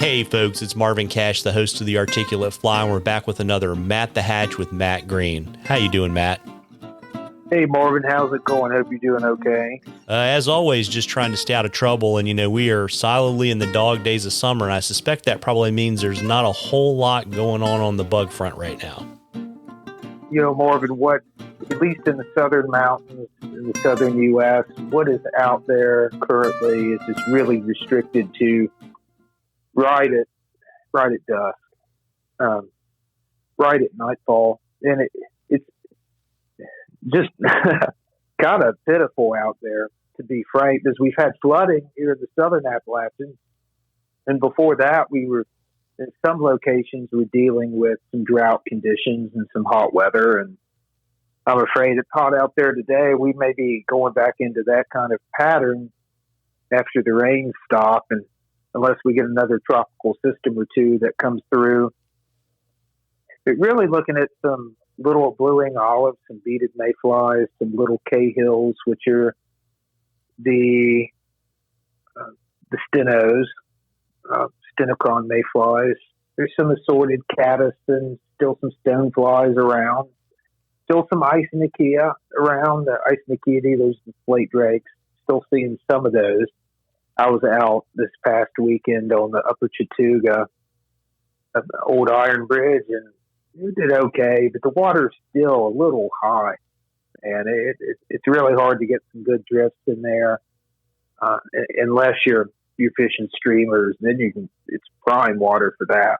Hey folks, it's Marvin Cash, the host of The Articulate Fly, and we're back with another Matt the Hatch with Matt Green. How you doing, Matt? Hey Marvin, how's it going? Hope you're doing okay. As always, just trying to stay out of trouble, and we are solidly in the dog days of summer, and I suspect that probably means there's not a whole lot going on the bug front right now. Marvin, what, at least in the southern mountains, in the southern U.S., what is out there currently is just really restricted to right at dusk, right at nightfall, and it's just kind of pitiful out there, to be frank, because we've had flooding here in the southern Appalachians, and before that, we were in some locations we're dealing with some drought conditions and some hot weather, and I'm afraid it's hot out there today. We may be going back into that kind of pattern after the rains stop, and unless we get another tropical system or two that comes through. But really looking at some little blue-winged olives, some beaded mayflies, some little cahills, which are the stenos, stenocron mayflies. There's some assorted caddis and still some stoneflies around. Still some Isonychia around. The Isonychia, those are the slate drakes. Still seeing some of those. I was out this past weekend on the Upper Chattooga, of the old Iron Bridge, and it did okay, but the water's still a little high, and it's really hard to get some good drifts in there, unless you're fishing streamers. Then it's prime water for that.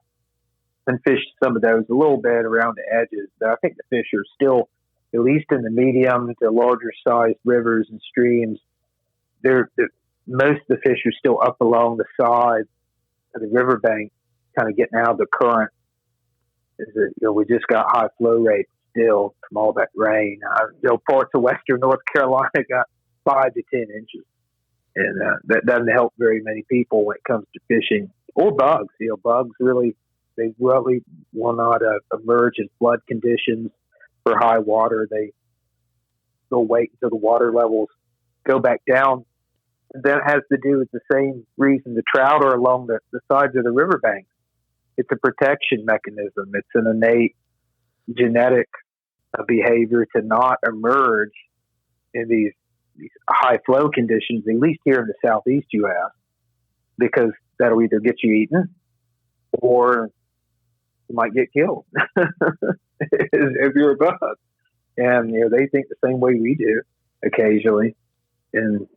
And fish some of those a little bit around the edges. But I think the fish are still, at least in the medium to larger sized rivers and streams, most of the fish are still up along the side of the riverbank, kind of getting out of the current. We just got high flow rates still from all that rain. Parts of western North Carolina got 5 to 10 inches, and that doesn't help very many people when it comes to fishing or bugs. Bugs really will not emerge in flood conditions for high water. They'll wait until the water levels go back down. That has to do with the same reason the trout are along the sides of the riverbank. It's a protection mechanism. It's an innate genetic behavior to not emerge in these high flow conditions, at least here in the southeast U.S., because that'll either get you eaten or you might get killed if you're a bug. And they think the same way we do occasionally. And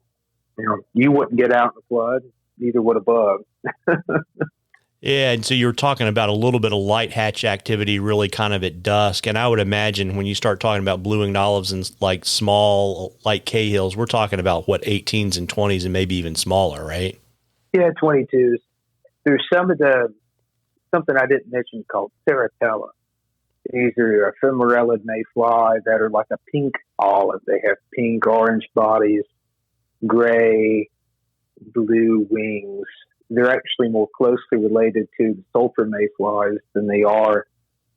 you wouldn't get out in the flood, neither would a bug. Yeah, and so you were talking about a little bit of light hatch activity really kind of at dusk, and I would imagine when you start talking about blue-winged olives and like small light cahills, we're talking about, 18s and 20s and maybe even smaller, right? Yeah, 22s. There's something I didn't mention called ceratella. These are ephemerellid mayfly that are like a pink olive. They have pink, orange bodies, gray, blue wings. They're actually more closely related to the sulfur mayflies than they are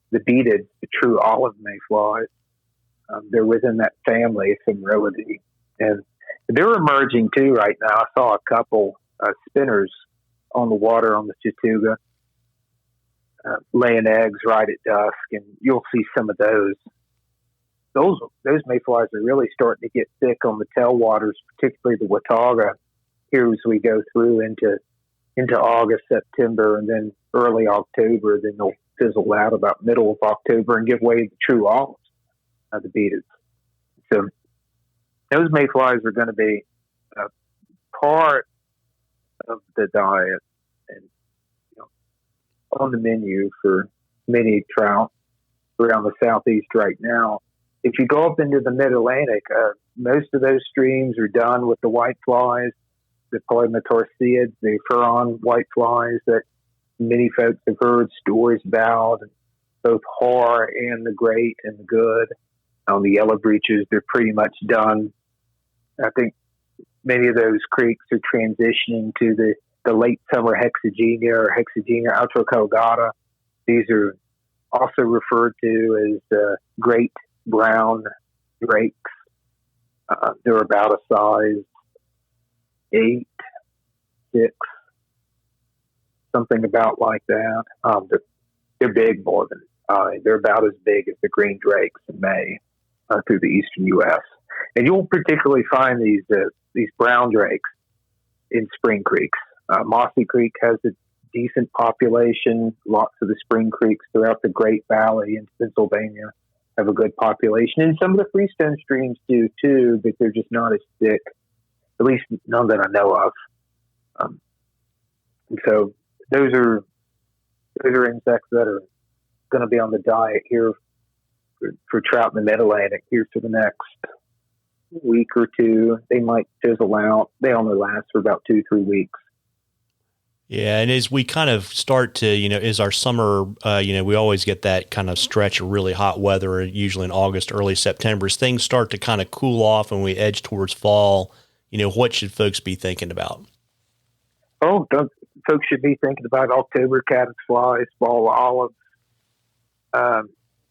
the beaded, the true olive mayflies. They're within that family, Ephemerellidae. And they're emerging too right now. I saw a couple spinners on the water on the Chattooga laying eggs right at dusk, and you'll see some of those. Those mayflies are really starting to get thick on the tailwaters, particularly the Watauga, here as we go through into August, September, and then early October. Then they'll fizzle out about middle of October and give way to the true olives, the beaded. So those mayflies are going to be part of the diet and on the menu for many trout around the southeast right now. If you go up into the mid-Atlantic, most of those streams are done with the white flies, the polymatorciids, the furon white flies that many folks have heard stories about, both horror and the great and the good. On the yellow breeches, they're pretty much done. I think many of those creeks are transitioning to the late summer hexagenia or hexagenia altrocaudata. These are also referred to as great brown drakes. They're about a size 8, 6, something about like that. They're big, Morgan. They're about as big as the green drakes in May through the eastern U.S. And you'll particularly find these brown drakes in spring creeks. Mossy Creek has a decent population. Lots of the spring creeks throughout the Great Valley in Pennsylvania have a good population. And some of the freestone streams do too, but they're just not as thick, at least none that I know of. And so those are insects that are going to be on the diet here for trout in the Mid-Atlantic here for the next week or two. They might fizzle out. They only last for about 2-3 weeks. Yeah, and as we kind of start to, as our summer, we always get that kind of stretch of really hot weather, usually in August, early September. As things start to kind of cool off and we edge towards fall, what should folks be thinking about? Oh, folks should be thinking about October caddisflies, fall olives,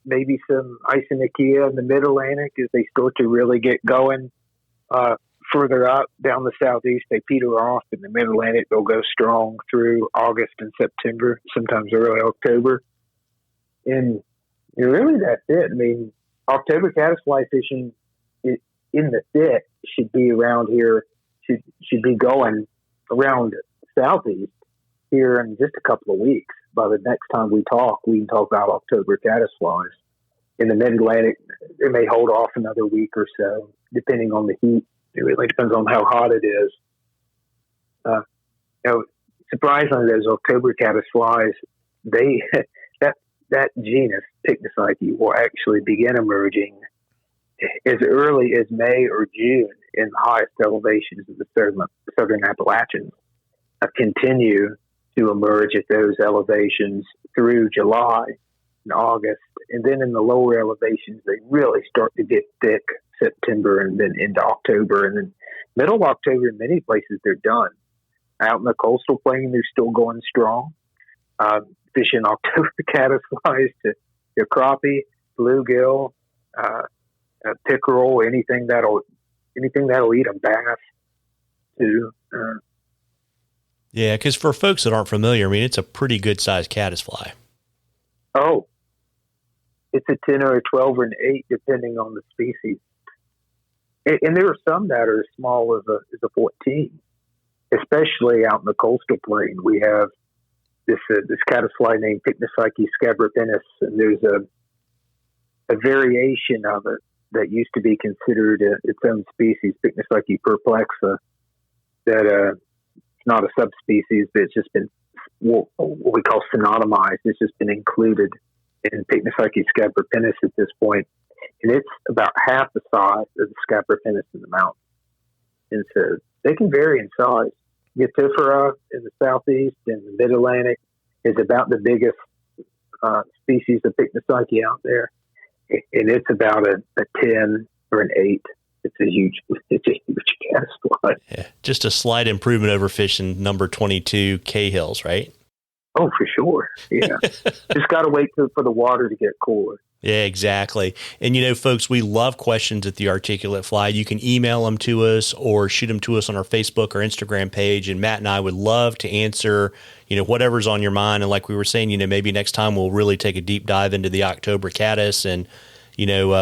maybe some Isonychia in the Mid-Atlantic as they start to really get going. Further up down the southeast, they peter off. In the Mid-Atlantic, they'll go strong through August and September, sometimes early October. And really, that's it. I mean, October caddisfly fishing in the thick should be around here, should be going around southeast here in just a couple of weeks. By the next time we can talk about October caddisflies. In the Mid-Atlantic, it may hold off another week or so, depending on the heat. It really depends on how hot it is. Surprisingly, those October caddisflies, that genus Pycnopsyche will actually begin emerging as early as May or June in the highest elevations of the southern Appalachians. Continue to emerge at those elevations through July and August, and then in the lower elevations, they really start to get thick September and then into October, and then middle of October in many places they're done. Out in the coastal plain, they're still going strong. Fishing October caddisflies to crappie, bluegill, pickerel, anything that'll eat a bass too. Yeah, because for folks that aren't familiar, I mean, it's a pretty good sized caddisfly. Oh, it's a 10 or a 12 or an 8, depending on the species. And there are some that are as small as a 14, especially out in the coastal plain. We have this caddisfly named Pycnopsyche scabripennis, and there's a variation of it that used to be considered its own species, Pycnopsyche perplexa, that it's not a subspecies, but it's just been what we call synonymized. It's just been included in Pycnopsyche scabripennis at this point. And it's about half the size of the scabripennis in the mountain. And so they can vary in size. Utifera in the southeast and the Mid-Atlantic is about the biggest species of Pycnopsyche out there. And it's about a 10 or an 8. It's a huge caddisfly. Yeah, just a slight improvement over fishing number 22 Cahills, right? Oh, for sure. Yeah. Just got to wait for the water to get cooler. Yeah, exactly. And, folks, we love questions at the Articulate Fly. You can email them to us or shoot them to us on our Facebook or Instagram page. And Matt and I would love to answer, whatever's on your mind. And like we were saying, maybe next time we'll really take a deep dive into the October caddis. And,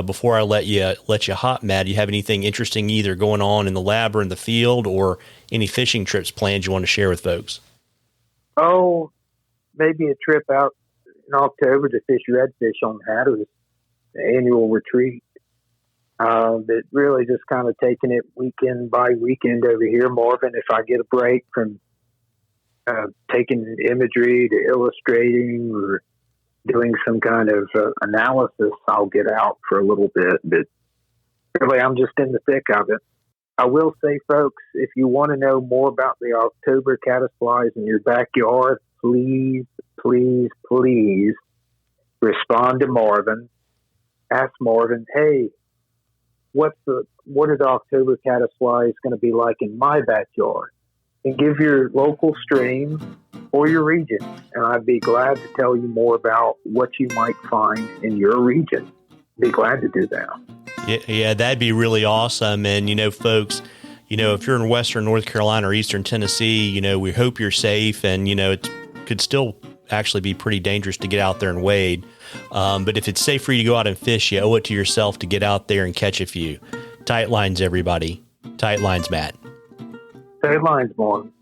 before I let you hop, Matt, do you have anything interesting either going on in the lab or in the field, or any fishing trips planned you want to share with folks? Oh, maybe a trip out in October to fish redfish on Hatteras, the annual retreat. But really just kind of taking it weekend by weekend over here, Marvin. If I get a break from taking imagery to illustrating or doing some kind of analysis, I'll get out for a little bit. But really, I'm just in the thick of it. I will say, folks, if you want to know more about the October caddisflies in your backyard, please, please, please respond to Marvin. Ask Marvin, hey, what are the October caddisflies going to be like in my backyard? And give your local stream or your region, and I'd be glad to tell you more about what you might find in your region. Be glad to do that. Yeah, that'd be really awesome. And, folks, if you're in Western North Carolina or Eastern Tennessee, we hope you're safe. And, it's could still actually be pretty dangerous to get out there and wade. But if it's safe for you to go out and fish, you owe it to yourself to get out there and catch a few. Tight lines, everybody. Tight lines, Matt. Tight lines, Morgan.